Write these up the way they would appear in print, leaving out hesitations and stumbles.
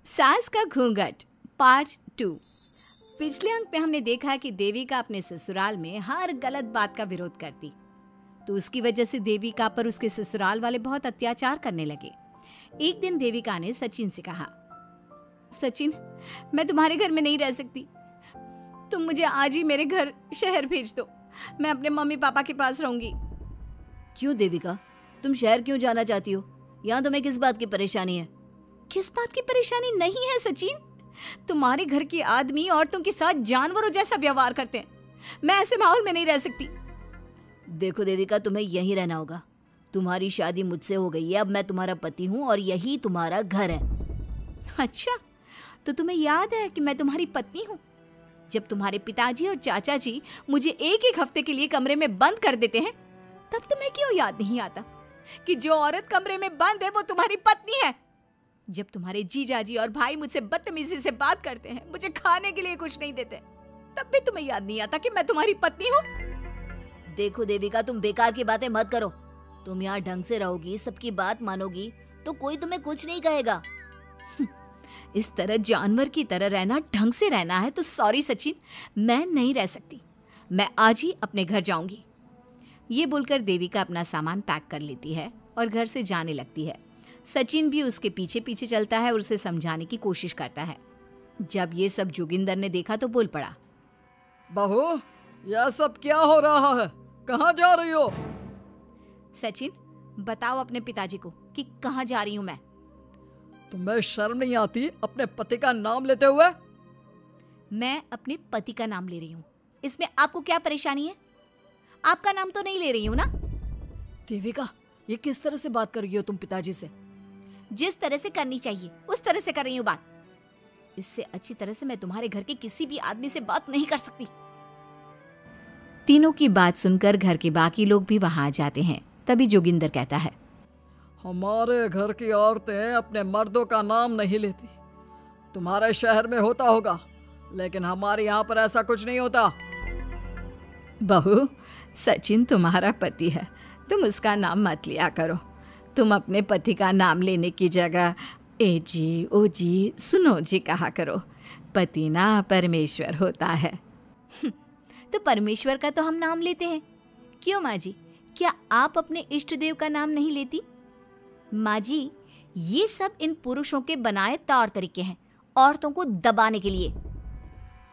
सास का घूंघट पार्ट 2। पिछले अंक में हमने देखा कि देविका अपने ससुराल में हर गलत बात का विरोध करती, तो उसकी वजह से देविका पर उसके ससुराल वाले बहुत अत्याचार करने लगे। एक दिन देविका ने सचिन से कहा, सचिन, मैं तुम्हारे घर में नहीं रह सकती, तुम मुझे आज ही मेरे घर शहर भेज दो, मैं अपने मम्मी पापा के पास रहूंगी। क्यों देविका, तुम शहर क्यों जाना चाहती हो? यहाँ तुम्हें किस बात की परेशानी है? किस बात की परेशानी नहीं है सचिन, तुम्हारे घर के आदमी औरतों के साथ जानवरों जैसा व्यवहार करते हैं, मैं ऐसे माहौल में नहीं रह सकती। देखो देविका, तुम्हें यहीं रहना होगा। तुम्हारी शादी मुझसे हो गई है, अब मैं तुम्हारा पति हूँ और यही तुम्हारा घर है। अच्छा, तो तुम्हें याद है कि मैं तुम्हारी पत्नी हूँ? जब तुम्हारे पिताजी और चाचा जी मुझे एक एक हफ्ते के लिए कमरे में बंद कर देते हैं, तब तुम्हें क्यों याद नहीं आता कि जो औरत कमरे में बंद है वो तुम्हारी पत्नी है? जब तुम्हारे जीजाजी और भाई मुझसे बदतमीजी से बात करते हैं, मुझे खाने के लिए कुछ नहीं देते, तब भी तुम्हें याद नहीं आता कि मैं तुम्हारी पत्नी हूँ? देखो देविका, तुम बेकार की बातें मत करो। तुम यहाँ ढंग से रहोगी, सबकी बात मानोगी, तो कोई तुम्हें कुछ नहीं कहेगा। इस तरह जानवर की तरह रहना, ढंग से रहना है तो सॉरी सचिन, मैं नहीं रह सकती, मैं आज ही अपने घर जाऊंगी। ये बोलकर देविका अपना सामान पैक कर लेती है और घर से जाने लगती है। सचिन भी उसके पीछे पीछे चलता है और उसे समझाने की कोशिश करता है। जब ये सब जोगिंदर ने देखा तो बोल पड़ा, बहू, यह सब क्या हो रहा है? कहाँ जा रही हो? सचिन, बताओ अपने पिताजी को कि कहाँ जा रही हूँ मैं। तुम्हें शर्म नहीं आती अपने पति का नाम लेते हुए? मैं अपने पति का नाम ले रही हूँ, इसमें आपको क्या परेशानी है? आपका नाम तो नहीं ले रही हूँ ना? देविका, ये किस तरह से बात कर रही हो तुम पिताजी से? जिस तरह से करनी चाहिए उस तरह से कर रही हूँ बात। इससे अच्छी तरह से मैं तुम्हारे घर के किसी भी आदमी से बात नहीं कर सकती। तीनों की बात सुनकर घर के बाकी लोग भी वहां आ जाते हैं। तभी जोगिंदर कहता है, हमारे घर की औरतें अपने मर्दों का नाम नहीं लेती। तुम्हारे शहर में होता होगा, लेकिन हमारे यहाँ पर ऐसा कुछ नहीं होता। बहू, सचिन तुम्हारा पति है, तुम उसका नाम मत लिया करो। तुम अपने पति का नाम लेने की जगह ए जी, ओ जी, सुनो जी कहा करो। पति ना परमेश्वर होता है। तो परमेश्वर का तो हम नाम लेते हैं। क्यों माँ जी, क्या आप अपने इष्ट देव का नाम नहीं लेती? माँ जी, ये सब इन पुरुषों के बनाए तौर तरीके हैं, औरतों को दबाने के लिए।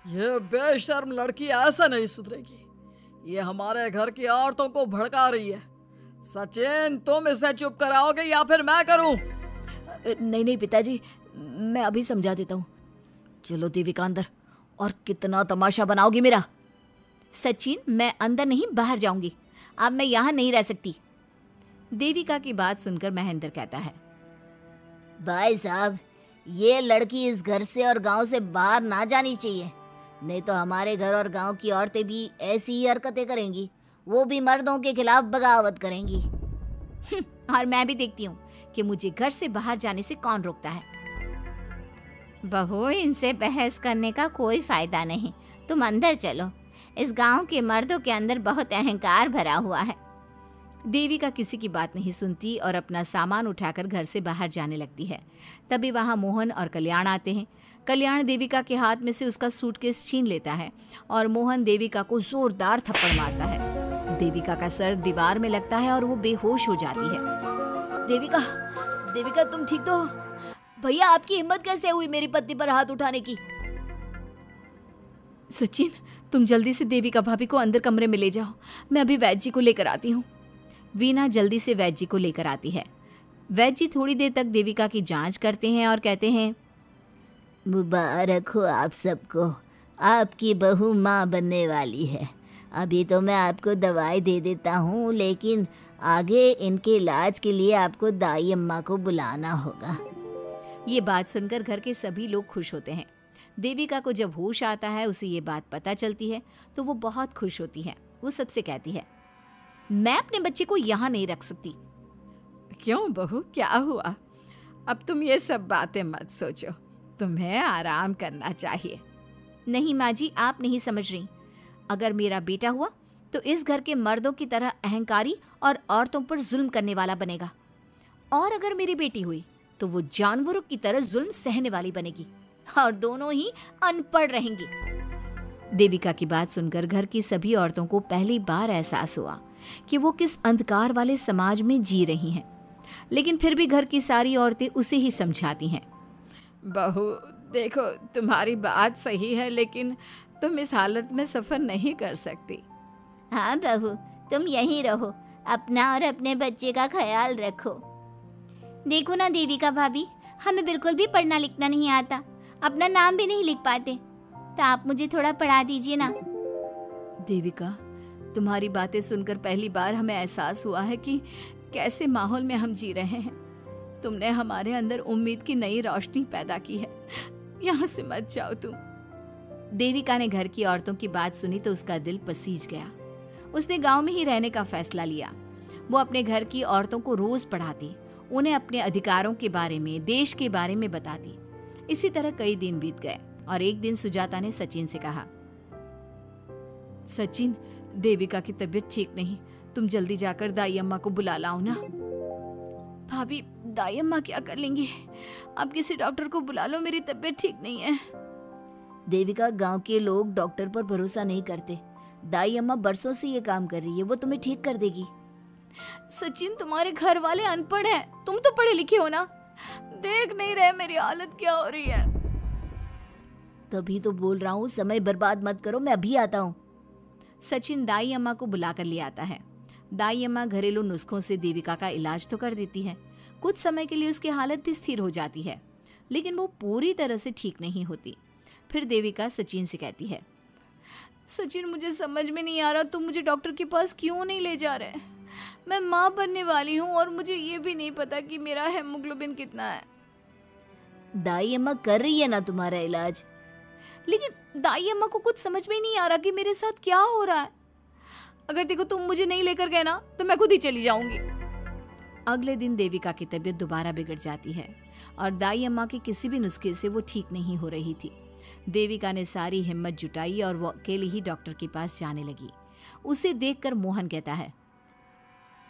ये बेशर्म लड़की ऐसा नहीं सुधरेगी। ये हमारे घर की औरतों को भड़का रही है। सचिन, तुम इसे चुप कराओगे या फिर मैं करूं? नहीं नहीं पिताजी, मैं अभी समझा देता हूँ। चलो देविका अंदर, और कितना तमाशा बनाओगी मेरा? सचिन, मैं अंदर नहीं बाहर जाऊंगी, अब मैं यहाँ नहीं रह सकती। देविका की बात सुनकर महेंद्र कहता है, भाई साहब, ये लड़की इस घर से और गांव से बाहर ना जानी चाहिए, नहीं तो हमारे घर और गांव की औरतें भी ऐसी ही हरकतें करेंगी, वो भी मर्दों के खिलाफ बगावत करेंगी। और मैं भी देखती हूँ कि मुझे घर से बाहर जाने से कौन रोकता है। बहू, इनसे बहस करने का कोई फायदा नहीं, तुम अंदर चलो। इस गांव के मर्दों के अंदर बहुत अहंकार भरा हुआ है। देविका किसी की बात नहीं सुनती और अपना सामान उठाकर घर से बाहर जाने लगती है। तभी वहाँ मोहन और कल्याण आते हैं। कल्याण देविका के हाथ में से उसका सूटकेस छीन लेता है और मोहन देविका को जोरदार थप्पड़ मारता है। देविका का सर दीवार में लगता है और वो बेहोश हो जाती है। देविका, देविका तुम ठीक तो हो? भैया, आपकी हिम्मत कैसे हुई मेरी पत्नी पर हाथ उठाने की? सचिन, तुम जल्दी से देविका भाभी को अंदर कमरे में ले जाओ, मैं अभी वैद्य जी को लेकर आती हूँ। वीना जल्दी से वैद्य जी को लेकर आती है। वैद्य जी थोड़ी देर तक देविका की जांच करते हैं और कहते हैं, मुबारक हो आप सबको, आपकी बहू माँ बनने वाली है। अभी तो मैं आपको दवाई दे देता हूँ, लेकिन आगे इनके इलाज के लिए आपको दाई अम्मा को बुलाना होगा। ये बात सुनकर घर के सभी लोग खुश होते हैं। देविका को जब होश आता है, उसे ये बात पता चलती है तो वो बहुत खुश होती है। वो सबसे कहती है, मैं अपने बच्चे को यहाँ नहीं रख सकती। क्यों बहू, क्या हुआ? अब तुम ये सब बातें मत सोचो, तुम्हें आराम करना चाहिए। नहीं माँ जी, आप नहीं समझ रही। अगर मेरा बेटा हुआ तो इस घर के मर्दों की तरह अहंकारी और औरतों पर जुल्म करने वाला बनेगा, और अगर मेरी बेटी हुई तो वो जानवरों की तरह जुल्म सहने वाली बनेगी और दोनों ही अनपढ़ रहेंगी। देविका की बात सुनकर घर की सभी औरतों को पहली बार एहसास हुआ कि वो किस अंधकार वाले समाज में जी रही हैं। लेकिन फिर भी घर की सारी औरतें उसे ही समझाती हैं। बहू देखो, तुम्हारी बात सही है, लेकिन तुम इस हालत में सफर नहीं कर सकती। हाँ बहू, तुम यहीं रहो, अपना और अपने बच्चे का ख्याल रखो। देखो ना देविका भाभी, हमें बिल्कुल भी पढ़ना लिखना नहीं आता, अपना नाम भी नहीं लिख पाते, तो आप मुझे थोड़ा पढ़ा दीजिए ना। देविका, तुम्हारी बातें सुनकर पहली बार हमें एहसास हुआ है कि कैसे माहौल में हम जी रहे हैं। तुमने हमारे अंदर उम्मीद की नई रोशनी पैदा की है। यहाँ से मत जाओ तुम। देविका ने घर की औरतों की बात सुनी तो उसका दिल पसीज गया। उसने गांव में ही रहने का फैसला लिया। वो अपने घर की औरतों को रोज पढ़ाती, उन्हें अपने अधिकारों के बारे में, देश के बारे में बताती। इसी तरह कई दिन बीत गए और एक दिन सुजाता ने सचिन से कहा, सचिन, देविका की तबीयत ठीक नहीं, तुम जल्दी जाकर दाई अम्मा को बुला लाओ ना। भाभी, दाई अम्मा क्या कर लेंगी? आप किसी डॉक्टर को बुला लो, मेरी तबीयत ठीक नहीं है। देविका, गांव के लोग डॉक्टर पर भरोसा नहीं करते। दाई अम्मा बरसों से ये काम कर रही है, वो तुम्हें ठीक कर देगी। सचिन, तुम्हारे घर वाले अनपढ़ हैं, तुम तो पढ़े लिखे हो ना, देख नहीं रहे मेरी हालत क्या हो रही है। तभी तो बोल रहा हूँ, समय बर्बाद मत करो, मैं अभी आता हूँ। सचिन दाई अम्मा को बुलाकर ले आता है। दाई अम्मा घरेलू नुस्खों से देविका का इलाज तो कर देती है। कुछ समय के लिए उसकी हालत भी स्थिर हो जाती है, लेकिन वो पूरी तरह से ठीक नहीं होती। फिर देविका सचिन से कहती है, सचिन, मुझे समझ में नहीं आ रहा तुम मुझे डॉक्टर के पास क्यों नहीं ले जा रहे। मैं माँ बनने वाली हूँ और मुझे ये भी नहीं पता कि मेरा हेमोग्लोबिन कितना है। दाई अम्मा कर रही है ना तुम्हारा इलाज। लेकिन दाई अम्मा को कुछ समझ में ही नहीं आ रहा कि मेरे साथ क्या हो रहा है। अगर देखो तुम मुझे नहीं लेकर गए ना तो मैं खुद ही चली जाऊंगी। अगले दिन देविका की तबीयत दोबारा बिगड़ जाती है और दाई अम्मा के किसी भी नुस्खे से वो ठीक नहीं हो रही थी। देविका ने सारी हिम्मत जुटाई और वो अकेली ही डॉक्टर के पास जाने लगी। उसे देखकर मोहन कहता है,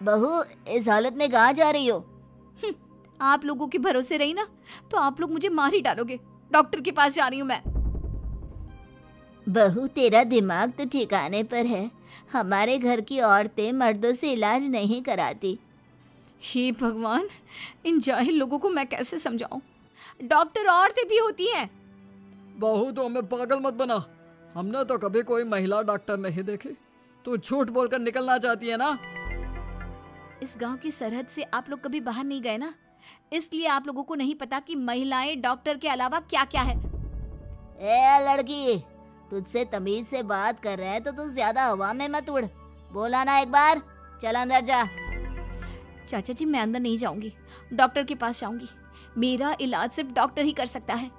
बहू, इस हालत में कहाँ जा रही हो? आप लोगों के भरोसे रही ना तो आप लोग मुझे मार ही डालोगे। डॉक्टर के पास जा रही हूँ मैं। बहू, तेरा दिमाग तो ठिकाने पर है। हमारे घर की औरतें मर्दों से इलाज नहीं कराती। हे भगवान, इन जाहिल लोगों को मैं कैसे समझाऊं? डॉक्टर औरतें भी होती हैं। बहू, तो हमें पागल मत बना, हमने तो कभी कोई महिला डॉक्टर नहीं देखी। तू झूठ बोलकर निकलना चाहती है ना? इस गांव की सरहद से आप लोग कभी बाहर नहीं गए ना, इसलिए आप लोगों को नहीं पता कि महिलाएं डॉक्टर के अलावा क्या क्या है। ए लड़की, तुझसे तमीज से बात कर रहे हैं तो तू ज्यादा हवा में मत उड़। बोला ना एक बार, चल अंदर जा। चाचा जी, मैं अंदर नहीं जाऊंगी, डॉक्टर के पास जाऊंगी। मेरा इलाज सिर्फ डॉक्टर ही कर सकता है।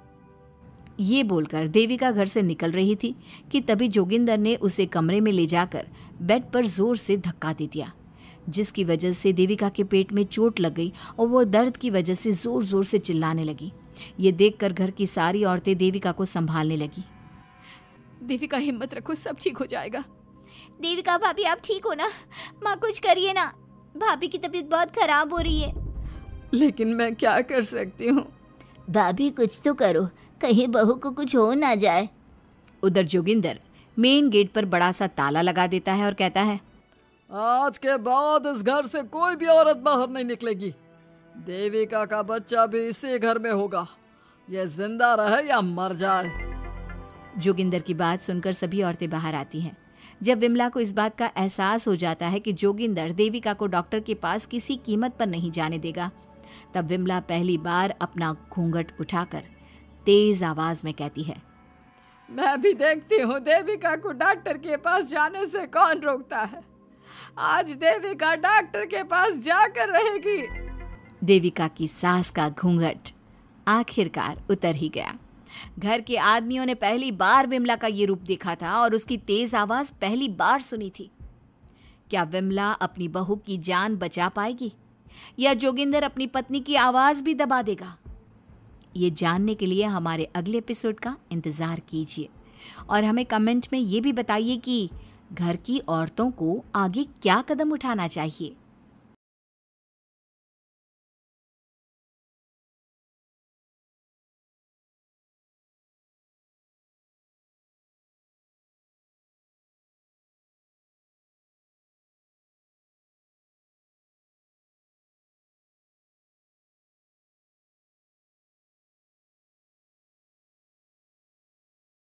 ये बोलकर देविका घर से निकल रही थी कि तभी जोगिंदर ने उसे कमरे में ले जाकर बेड पर जोर से धक्का दे दिया, जिसकी वजह से देविका के पेट में चोट लग गई और वो दर्द की वजह से जोर जोर से चिल्लाने लगी। ये देखकर घर की सारी औरतें देविका को संभालने लगी। देविका, हिम्मत रखो, सब ठीक हो जाएगा। देविका भाभी, आप ठीक हो ना? माँ, कुछ करिए ना, भाभी की तबीयत बहुत खराब हो रही है। लेकिन मैं क्या कर सकती हूँ? भाभी, कुछ तो करो, कहीं बहू को कुछ हो ना जाए। उधर जोगिंदर मेन गेट पर बड़ा सा ताला लगा देता है और कहता है, आज के बाद इस घर से कोई भी औरत बाहर नहीं निकलेगी। देविका का बच्चा भी इसी घर में होगा, ये जिंदा रहे या मर जाए। जोगिंदर की बात सुनकर सभी औरतें बाहर आती हैं। जब विमला को इस बात का एहसास हो जाता है कि जोगिंदर देविका को डॉक्टर के पास किसी कीमत पर नहीं जाने देगा, तब विमला पहली बार अपना घूंघट उठाकर तेज आवाज में कहती है, मैं भी देखती हूँ देविका को डॉक्टर के पास जाने से कौन रोकता है। आज देविका डॉक्टर के पास जाकर रहेगी। देविका की सास का घूंघट आखिरकार उतर ही गया। घर के आदमियों ने पहली बार विमला का ये रूप देखा था और उसकी तेज आवाज पहली बार सुनी थी। क्या विमला अपनी बहू की जान बचा पाएगी या जोगिंदर अपनी पत्नी की आवाज भी दबा देगा? ये जानने के लिए हमारे अगले एपिसोड का इंतजार कीजिए और हमें कमेंट में ये भी बताइए कि घर की औरतों को आगे क्या कदम उठाना चाहिए।